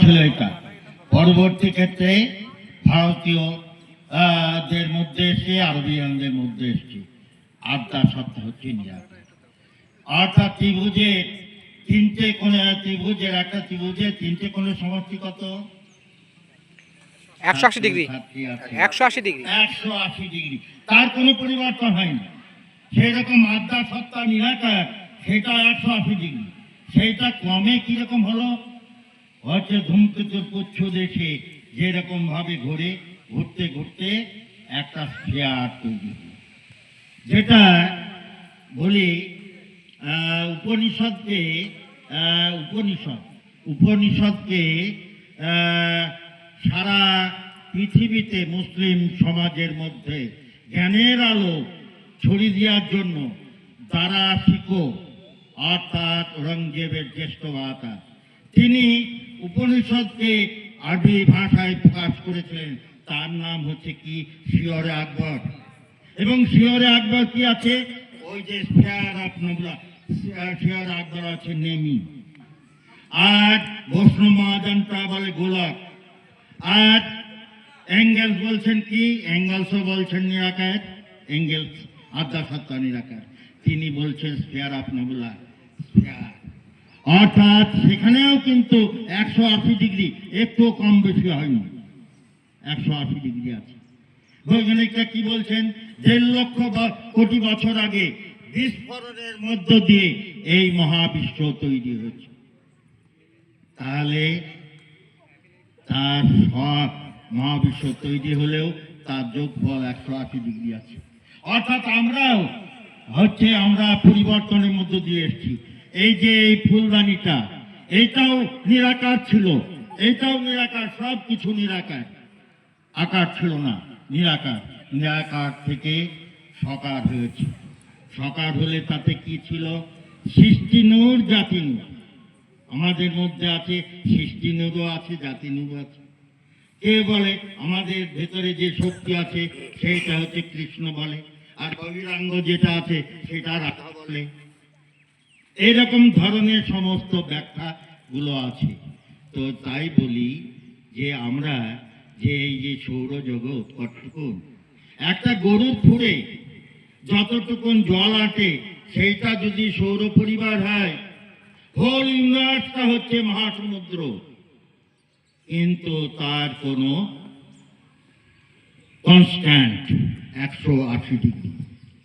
ছিল এটা। পরবর্তী ক্ষেত্রে ভারতীয় দের মধ্যে এসে আরবিয়ানদের মধ্যে এসছে আড্ডা সত্তা হচ্ছে নিরাকার। অর্থাৎ ত্রিভুজের তিনটে কোণে, ত্রিভুজের একটা ত্রিভুজের তিনটে কোণের সমষ্টি কত? 180 ডিগ্রি। 180 ডিগ্রি। 180 ডিগ্রি, তার কোনো পরিবর্তন হয়নি। সেই রকম আড্ডা সত্তা নিরাকার, সেটা 180 ডিগ্রি। সেইটা ক্রমে কিরকম হলো? হচ্ছে ধূমকেতুর পুচ্ছ দেশে যেরকম ভাবে ঘুরতে ঘুরতে একটা স্ফিয়ার তৈরি হলো, যেটা বলি উপনিষদকে সারা পৃথিবীতে মুসলিম সমাজের মধ্যে জ্ঞানের আলো ছড়িয়ে দেওয়ার জন্য দারা শিকো অর্থাৎ ঔরঙ্গজেবের জ্যেষ্ঠ ভ্রাতা, তিনি উপনিষদকে আরবি ভাষায় প্রকাশ করেছিলেন। তার নাম হচ্ছে কি? শিয়রে আকবর। এবং শিয়রে আকবর কি আছে? ওই যে স্ফিয়ার অফ নবলা, শিয়র আকবর আছে নেমি। আর বৈষ্ণব মহাযানটা বলে গোলক। আর এঙ্গেলস বলছেন কি? এঙ্গেলসও বলছেন নিরাকার। এঙ্গেলস আদ্যা সত্তা নিরাকার, তিনি বলছেন স্ফিয়ার অফ নবলা, স্ফিয়ার। অর্থাৎ সেখানেও কিন্তু 180 ডিগ্রি, একটু কম বেশি হয়নি, 180 ডিগ্রি আছে। বৈজ্ঞানিকরা কি বলছেন? 1.5 লক্ষ কোটি বছর আগে বিস্ফোরণের মধ্য দিয়ে এই মহাবিশ্ব তৈরি হয়েছে। তাহলে তার সব মহাবিশ্ব তৈরি হলেও তার যোগফল 180 ডিগ্রি আছে। অর্থাৎ আমরা পরিবর্তনের মধ্য দিয়ে এসেছি। এই যে এই ফুলদানিটা, এইটাও নিরাকার ছিল, এইটাও নিরাকার, সব কিছু নিরাকার। আকার ছিল না, নিরাকার। নিরাকার থেকে সকার হয়েছে। সকার হলে তাতে কি ছিল? সৃষ্টি নূর, জাতি নূর। আমাদের মধ্যে আছে সৃষ্টি নূরও আছে, জাতি নূরও আছে। কে বলে? আমাদের ভেতরে যে শক্তি আছে সেইটা হচ্ছে কৃষ্ণ বলে, আর বহিরাঙ্গ যেটা আছে সেটা রাধা বলে। এইরকম ধরনের সমস্ত ব্যাখ্যাগুলো আছে। তো তাই বলি যে আমরা যে এই যে সৌরজগৎ কতটুকুন, একটা গরুর খুঁড়ে যতটুকুন জল আটে সেইটা যদি সৌর পরিবার হয়, হোল ইউনিভার্সটা হচ্ছে মহাসমুদ্র। কিন্তু তার কোনো কনস্ট্যান্ট 180 ডিগ্রি,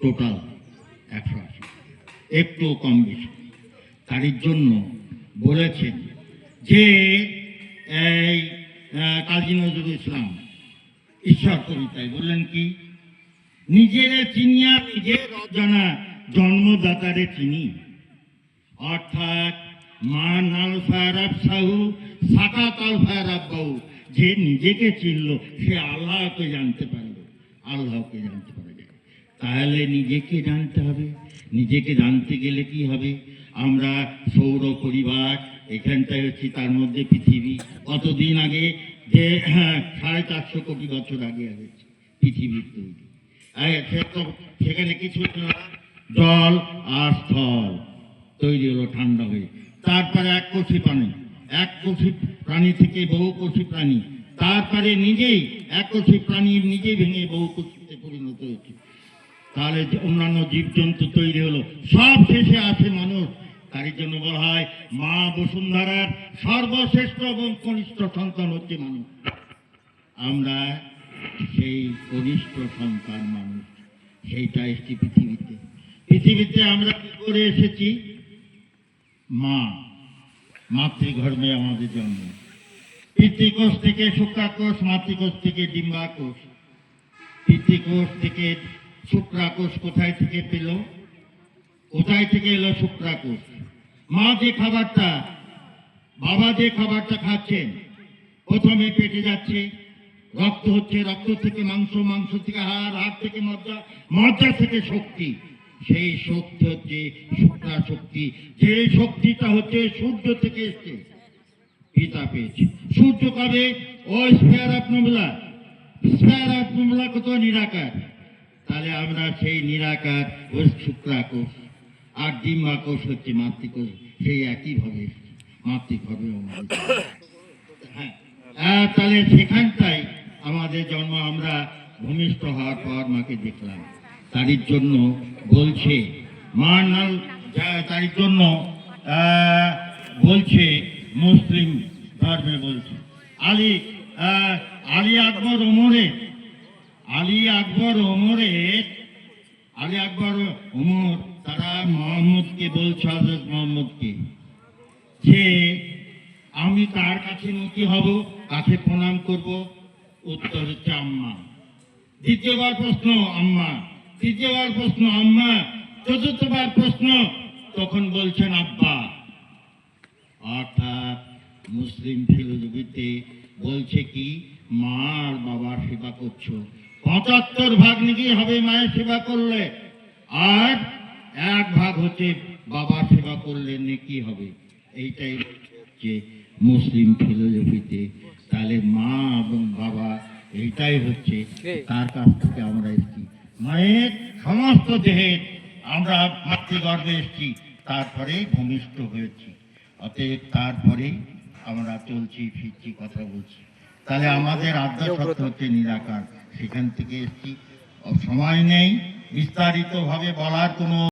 টোটাল 180, একটু কম বেশি। তার জন্য বলেছেন যে এই কাজী নজরুল ইসলাম ঈশ্বর কবিতায় বললেন কি? নিজের চিনিয়া নিজের অজানা জন্মদাতারে চিনি। অর্থাৎ মা নাল ফায়ারাব সাহু সাকাত আল ফায়ারাব বাহু, যে নিজেকে চিনল সে আল্লাহকে জানতে পারল, আল্লাহকে জানতে পারা যায়। তাহলে নিজেকে জানতে হবে। নিজেকে জানতে গেলে কি হবে? আমরা সৌর পরিবার এখানটায় হচ্ছি, তার মধ্যে পৃথিবী কতদিন আগে, যে 450 কোটি বছর আগে হয়েছে পৃথিবীর তৈরি। সেখানে কিছু জল আর স্থল তৈরি হলো ঠান্ডা হয়ে। তারপরে এককোষী প্রাণী থেকে বহুকোষী প্রাণী, তারপরে নিজেই এককোষী প্রাণী নিজেই ভেঙে বহুকোষীতে পরিণত হয়েছে। তাহলে অন্যান্য জীবজন্তু তৈরি হলো, সব শেষে আছে মানুষ। তার জন্য বলা হয় মা বসুন্ধরার সর্বশ্রেষ্ঠ এবং কনিষ্ঠ সন্তান হচ্ছে মানুষ। আমরা সেই কনিষ্ঠ সন্তান মানুষ, সেইটা এসেছি পৃথিবীতে আমরা কি করে এসেছি? মাতৃগর্ভে আমাদের জন্ম। পিতৃকোষ থেকে শুক্রাকোষ, মাতৃকোষ থেকে ডিম্বাকোষ, পিতৃকোষ থেকে শুক্রাকোষ কোথায় থেকে পেল? কোথায় থেকে এলো শুক্রাকোষ? মা যে খাবারটা, বাবা যে খাবারটা খাচ্ছেন, প্রথমে পেটে যাচ্ছে, রক্ত হচ্ছে, রক্ত থেকে মাংস, মাংস থেকে হাড়, হাড় থেকে মজ্জা, মজ্জা থেকে শক্তি। সেই শক্তি হচ্ছে শুক্রা শক্তি। যে শক্তিটা হচ্ছে সূর্য থেকে এসছে, পিতা পেয়েছে। সূর্য কবে? ওই স্ফিয়ার অফ নবলা, স্ফিয়ার অফ নবলা কত নিরাকার। তাহলে আমরা সেই নিরাকার ওই শুক্রাকোষ, আর ডিম্বাকোষ হচ্ছে মাতৃকোষ, সেই একইভাবে মাতৃগর্ভে মায়ের সেখানটাই আমাদের জন্ম। আমরা ভূমিষ্ঠ হওয়ার পর মাকে দেখলাম, তারই জন্য বলছে মার নাম, তারই জন্য বলছে মুসলিম ধর্মে বলছে আলী আলী আকবর ওমরের আলী আকবর ওমর তারা মোহাম্মদকে বলছে, হযরত মোহাম্মদকে, যে আমি কার কাছে নতি হব, কাছে প্রণাম করব? উত্তর হচ্ছে আম্মা। দ্বিতীয়বার প্রশ্ন আম্মা, তৃতীয়বার প্রশ্ন আম্মা, চতুর্থবার প্রশ্ন, তখন বলছেন আব্বা। অর্থাৎ মুসলিম ফিলোসফিতে বলছে কি, মা আর বাবার সেবা করছো, 75 ভাগ নাকি হবে মায়ের সেবা করলে, আর 1 ভাগ হচ্ছে বাবার সেবা করলে নেকি হবে। এইটাই হচ্ছে মুসলিম ফিলোসফিতে। তাহলে মা এবং বাবা এইটাই হচ্ছে, তার কাছ থেকে আমরা এসেছি। মায়ের সমস্ত দেহের আমরা মাতৃগর্ভে এসেছি, তারপরে ভূমিষ্ঠ হয়েছি, অতএব তারপরে আমরা চলছি ফিরছি কথা বলছি। তাহলে আমাদের আদ্য সত্য হচ্ছে নিরাকার, সেখান থেকে এসেছি। সময় নেই বিস্তারিতভাবে বলার কোনো